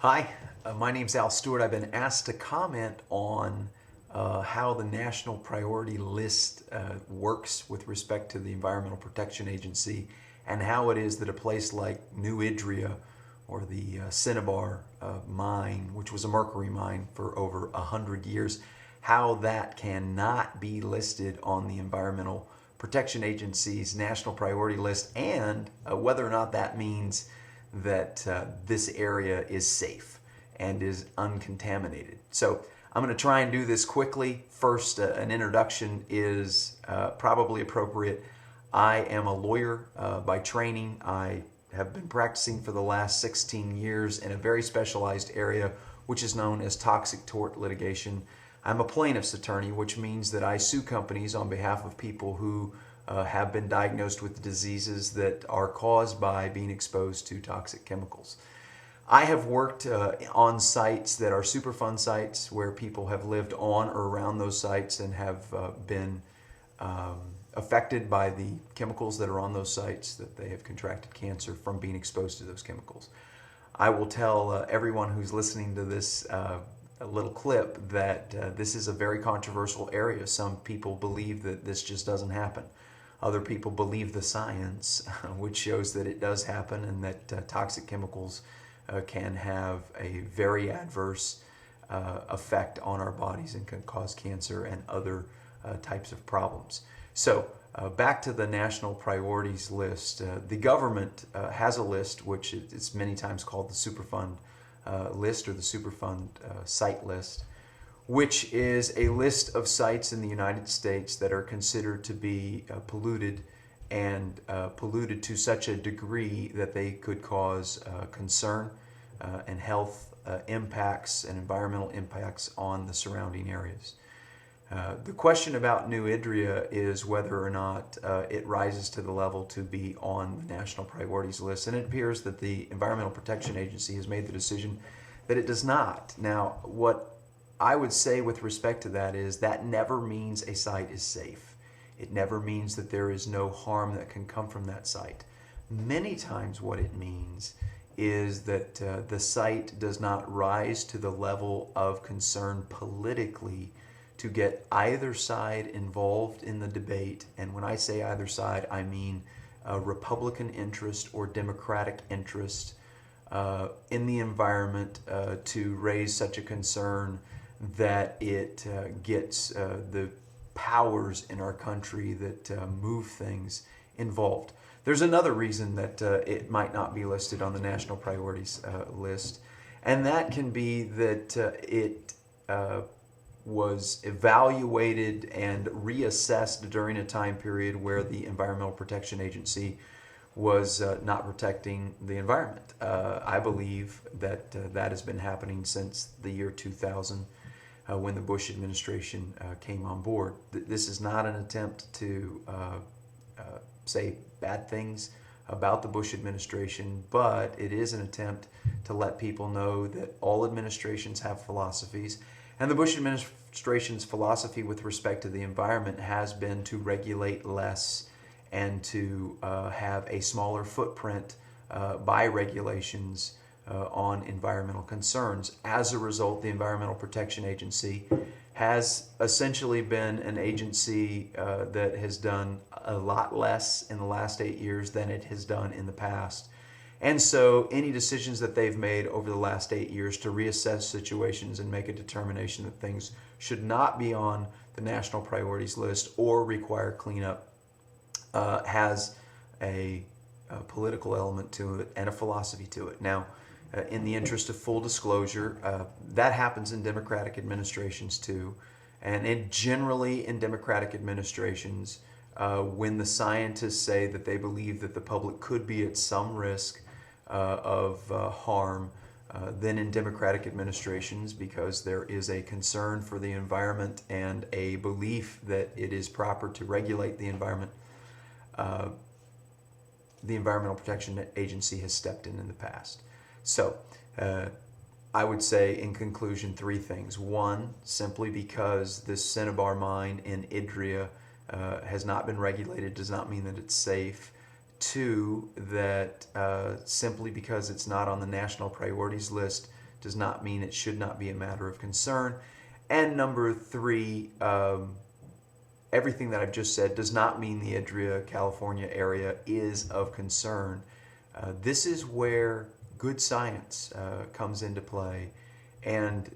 Hi, my name's Al Stewart. I've been asked to comment on how the National Priority List works with respect to the Environmental Protection Agency and how it is that a place like New Idria or the Cinnabar mine, which was a mercury mine for over 100 years, how that cannot be listed on the Environmental Protection Agency's National Priority List, and whether or not that means that this area is safe and is uncontaminated. So I'm going to try and do this quickly. First, an introduction is probably appropriate. I am a lawyer by training. I have been practicing for the last 16 years in a very specialized area, which is known as toxic tort litigation. I'm a plaintiff's attorney, which means that I sue companies on behalf of people who have been diagnosed with diseases that are caused by being exposed to toxic chemicals. I have worked on sites that are Superfund sites where people have lived on or around those sites and have been affected by the chemicals that are on those sites, that they have contracted cancer from being exposed to those chemicals. I will tell everyone who's listening to this a little clip that this is a very controversial area. Some people believe that this just doesn't happen. Other people believe the science, which shows that it does happen and that toxic chemicals can have a very adverse effect on our bodies and can cause cancer and other types of problems. So back to the national priorities list. The government has a list, which it's many times called the Superfund list or the Superfund site list, which is a list of sites in the United States that are considered to be polluted and polluted to such a degree that they could cause concern and health impacts and environmental impacts on the surrounding areas. The question about New Idria is whether or not it rises to the level to be on the national priorities list, and it appears that the Environmental Protection Agency has made the decision that it does not. Now, what I would say with respect to that is that never means a site is safe. It never means that there is no harm that can come from that site. Many times what it means is that the site does not rise to the level of concern politically to get either side involved in the debate. And when I say either side, I mean a Republican interest or Democratic interest in the environment to raise such a concern that it gets the powers in our country that move things involved. There's another reason that it might not be listed on the national priorities list, and that can be that it was evaluated and reassessed during a time period where the Environmental Protection Agency was not protecting the environment. I believe that that has been happening since the year 2000. When the Bush administration came on board. This is not an attempt to say bad things about the Bush administration, but it is an attempt to let people know that all administrations have philosophies, and the Bush administration's philosophy with respect to the environment has been to regulate less and to have a smaller footprint by regulations on environmental concerns. As a result, the Environmental Protection Agency has essentially been an agency that has done a lot less in the last 8 years than it has done in the past. And so any decisions that they've made over the last 8 years to reassess situations and make a determination that things should not be on the national priorities list or require cleanup has a political element to it and a philosophy to it. Now, in the interest of full disclosure, that happens in Democratic administrations too. And generally in Democratic administrations, when the scientists say that they believe that the public could be at some risk of harm, then in Democratic administrations, because there is a concern for the environment and a belief that it is proper to regulate the environment, the Environmental Protection Agency has stepped in the past. So I would say in conclusion 3 things. One, simply because this Cinnabar mine in Idria has not been regulated does not mean that it's safe. 2, that simply because it's not on the national priorities list does not mean it should not be a matter of concern. And number three, everything that I've just said does not mean the Idria, California area is of concern. This is where good science comes into play. And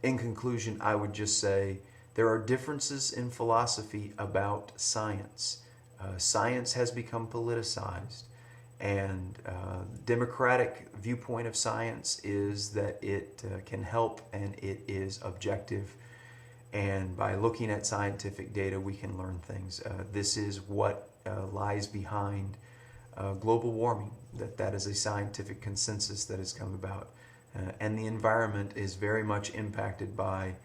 in conclusion, I would just say there are differences in philosophy about science. Science has become politicized, and democratic viewpoint of science is that it can help and it is objective. And by looking at scientific data, we can learn things. This is what lies behind global warming, that is a scientific consensus that has come about. And the environment is very much impacted by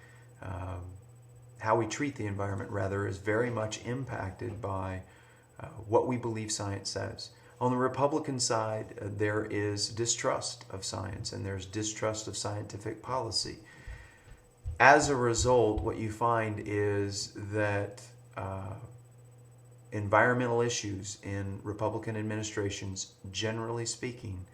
how we treat the environment, rather, is very much impacted by what we believe science says. On the Republican side, there is distrust of science and there's distrust of scientific policy. As a result, what you find is that environmental issues in Republican administrations, generally speaking,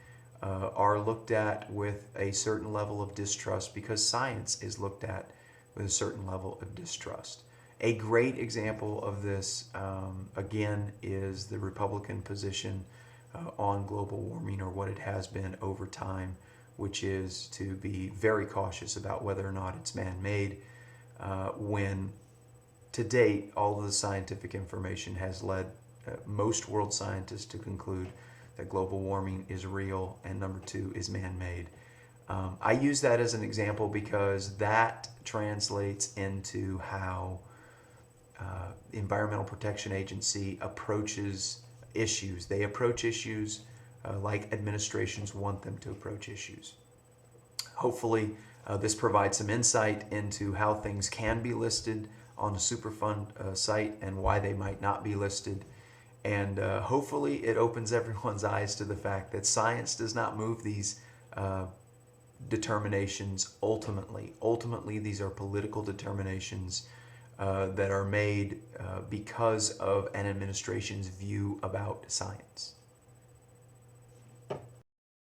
are looked at with a certain level of distrust because science is looked at with a certain level of distrust. A great example of this, again, is the Republican position on global warming, or what it has been over time, which is to be very cautious about whether or not it's man-made, when to date all of the scientific information has led most world scientists to conclude that global warming is real and number two is man-made. I use that as an example because that translates into how Environmental Protection Agency approaches issues. They approach issues like administrations want them to approach issues. Hopefully, this provides some insight into how things can be listed on a Superfund site and why they might not be listed. And hopefully it opens everyone's eyes to the fact that science does not move these determinations ultimately. Ultimately, these are political determinations that are made because of an administration's view about science.